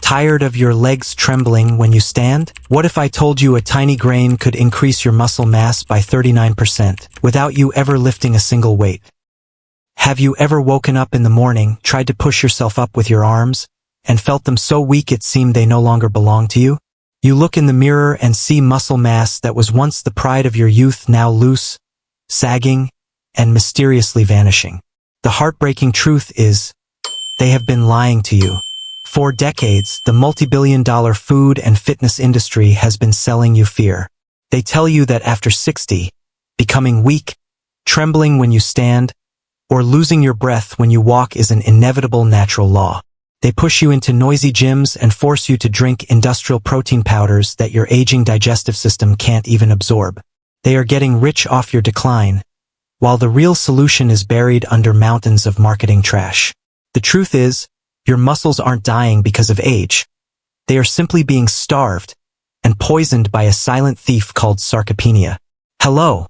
Tired of your legs trembling when you stand? What if I told you a tiny grain could increase your muscle mass by 39% without you ever lifting a single weight? Have you ever woken up in the morning, tried to push yourself up with your arms, and felt them so weak it seemed they no longer belonged to you? You look in the mirror and see muscle mass that was once the pride of your youth now loose, sagging, and mysteriously vanishing. The heartbreaking truth is, they have been lying to you. For decades, the multi-billion-dollar food and fitness industry has been selling you fear. They tell you that after 60, becoming weak, trembling when you stand, or losing your breath when you walk is an inevitable natural law. They push you into noisy gyms and force you to drink industrial protein powders that your aging digestive system can't even absorb. They are getting rich off your decline, while the real solution is buried under mountains of marketing trash. The truth is, your muscles aren't dying because of age. They are simply being starved and poisoned by a silent thief called sarcopenia. Hello,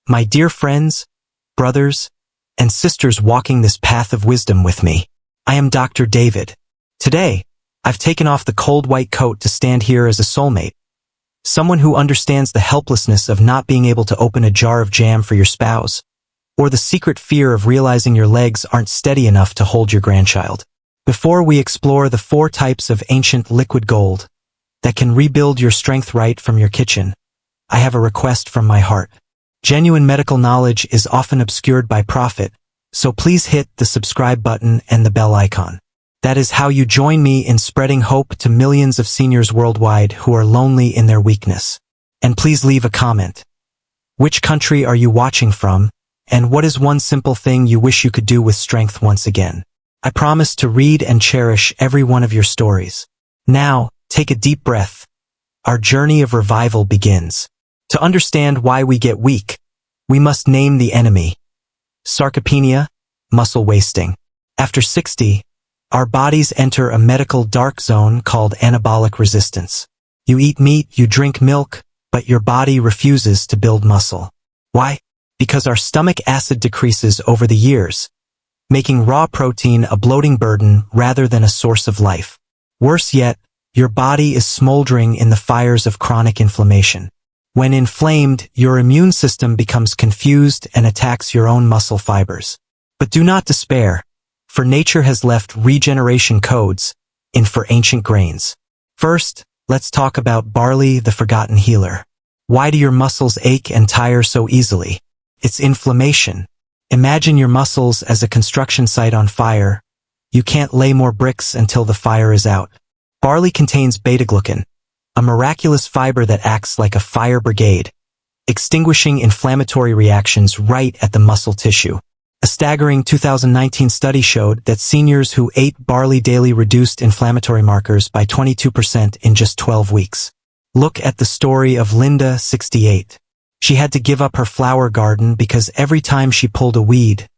my dear friends, brothers, and sisters walking this path of wisdom with me. I am Dr. David. Today, I've taken off the cold white coat to stand here as a soulmate, someone who understands the helplessness of not being able to open a jar of jam for your spouse, or the secret fear of realizing your legs aren't steady enough to hold your grandchild. Before we explore the 4 types of ancient liquid gold that can rebuild your strength right from your kitchen, I have a request from my heart. Genuine medical knowledge is often obscured by profit, so please hit the subscribe button and the bell icon. That is how you join me in spreading hope to millions of seniors worldwide who are lonely in their weakness. And please leave a comment. Which country are you watching from, and what is one simple thing you wish you could do with strength once again? I promise to read and cherish every one of your stories. Now, take a deep breath. Our journey of revival begins. To understand why we get weak, we must name the enemy. Sarcopenia, muscle wasting. After 60, our bodies enter a medical dark zone called anabolic resistance. You eat meat, you drink milk, but your body refuses to build muscle. Why? Because our stomach acid decreases over the years, making raw protein a bloating burden rather than a source of life. Worse yet, your body is smoldering in the fires of chronic inflammation. When inflamed, your immune system becomes confused and attacks your own muscle fibers. But do not despair, for nature has left regeneration codes in for ancient grains. First, let's talk about barley, the forgotten healer. Why do your muscles ache and tire so easily? It's inflammation. Imagine your muscles as a construction site on fire. You can't lay more bricks until the fire is out. Barley contains beta-glucan, a miraculous fiber that acts like a fire brigade, extinguishing inflammatory reactions right at the muscle tissue. A staggering 2019 study showed that seniors who ate barley daily reduced inflammatory markers by 22% in just 12 weeks. Look at the story of Linda, 68. She had to give up her flower garden because every time she pulled a weed,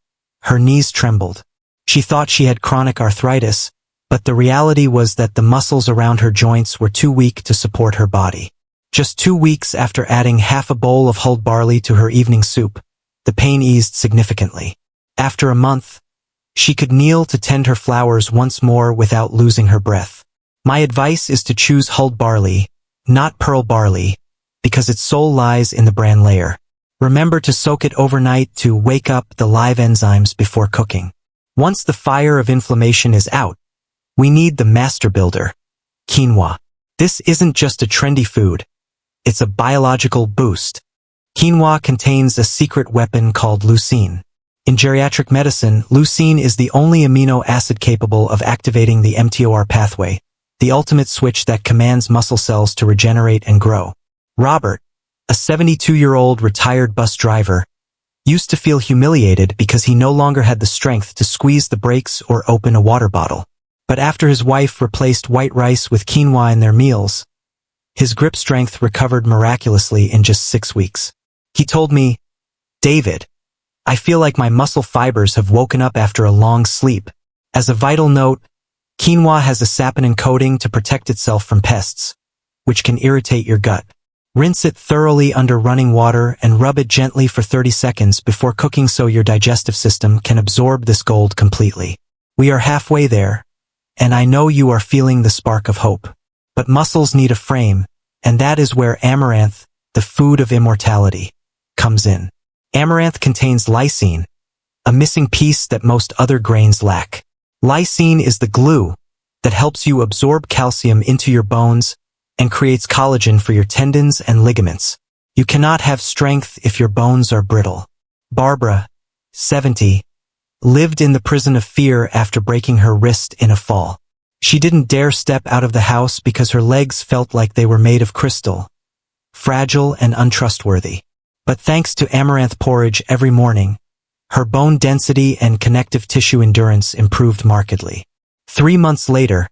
her knees trembled. She thought she had chronic arthritis, but the reality was that the muscles around her joints were too weak to support her body. Just 2 weeks after adding half a bowl of hulled barley to her evening soup, the pain eased significantly. After a month, she could kneel to tend her flowers once more without losing her breath. My advice is to choose hulled barley, not pearl barley, because its soul lies in the bran layer. Remember to soak it overnight to wake up the live enzymes before cooking. Once the fire of inflammation is out, we need the master builder, quinoa. This isn't just a trendy food, it's a biological boost. Quinoa contains a secret weapon called leucine. In geriatric medicine, leucine is the only amino acid capable of activating the mTOR pathway, the ultimate switch that commands muscle cells to regenerate and grow. Robert, a 72-year-old retired bus driver, used to feel humiliated because he no longer had the strength to squeeze the brakes or open a water bottle. But after his wife replaced white rice with quinoa in their meals, his grip strength recovered miraculously in just 6 weeks. He told me, "David, I feel like my muscle fibers have woken up after a long sleep." As a vital note, quinoa has a saponin coating to protect itself from pests, which can irritate your gut. Rinse it thoroughly under running water and rub it gently for 30 seconds before cooking so your digestive system can absorb this gold completely. We are halfway there. and I know you are feeling the spark of hope. But muscles need a frame, and that is where Amaranth, the food of immortality, comes in. Amaranth contains lysine, a missing piece that most other grains lack. Lysine is the glue that helps you absorb calcium into your bones and creates collagen for your tendons and ligaments. You cannot have strength if your bones are brittle. Barbara, 70, lived in the prison of fear after breaking her wrist in a fall. She didn't dare step out of the house because her legs felt like they were made of crystal, fragile and untrustworthy. But thanks to amaranth porridge every morning, her bone density and connective tissue endurance improved markedly. 3 months later,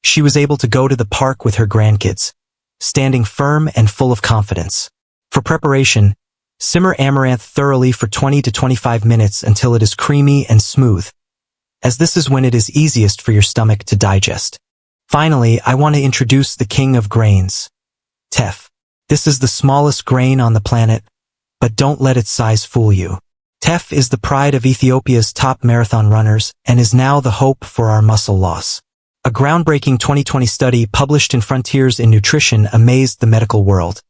she was able to go to the park with her grandkids, standing firm and full of confidence. For preparation, simmer amaranth thoroughly for 20 to 25 minutes until it is creamy and smooth, as this is when it is easiest for your stomach to digest. Finally, I want to introduce the king of grains, TEFF. This is the smallest grain on the planet, but don't let its size fool you. TEFF is the pride of Ethiopia's top marathon runners and is now the hope for our muscle loss. A groundbreaking 2020 study published in Frontiers in Nutrition amazed the medical world,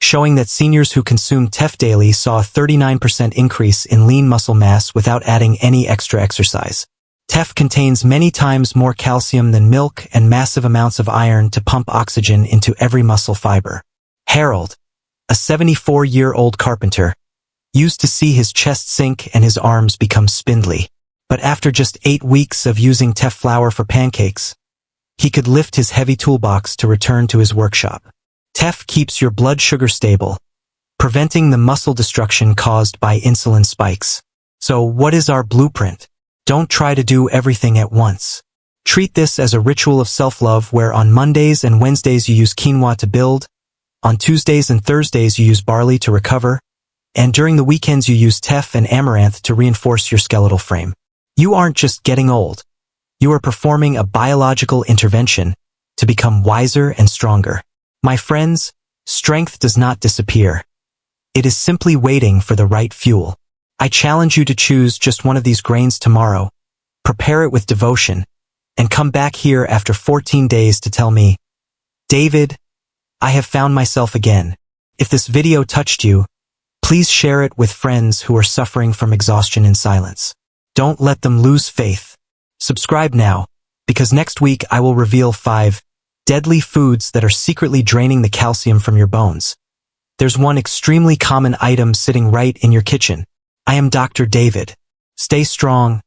showing that seniors who consumed TEFF daily saw a 39% increase in lean muscle mass without adding any extra exercise. TEFF contains many times more calcium than milk and massive amounts of iron to pump oxygen into every muscle fiber. Harold, a 74-year-old carpenter, used to see his chest sink and his arms become spindly. But after just 8 weeks of using TEFF flour for pancakes, he could lift his heavy toolbox to return to his workshop. TEFF keeps your blood sugar stable, preventing the muscle destruction caused by insulin spikes. So what is our blueprint? Don't try to do everything at once. Treat this as a ritual of self-love where on Mondays and Wednesdays you use quinoa to build, on Tuesdays and Thursdays you use barley to recover, and during the weekends you use TEFF and amaranth to reinforce your skeletal frame. You aren't just getting old. You are performing a biological intervention to become wiser and stronger. My friends, strength does not disappear. It is simply waiting for the right fuel. I challenge you to choose just one of these grains tomorrow, prepare it with devotion, and come back here after 14 days to tell me, David, I have found myself again. If this video touched you, please share it with friends who are suffering from exhaustion in silence. Don't let them lose faith. Subscribe now, because next week I will reveal 5 deadly foods that are secretly draining the calcium from your bones. There's one extremely common item sitting right in your kitchen. I am Dr. David. Stay strong,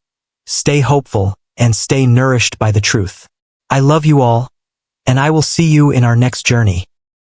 stay hopeful, and stay nourished by the truth. I love you all, and I will see you in our next journey.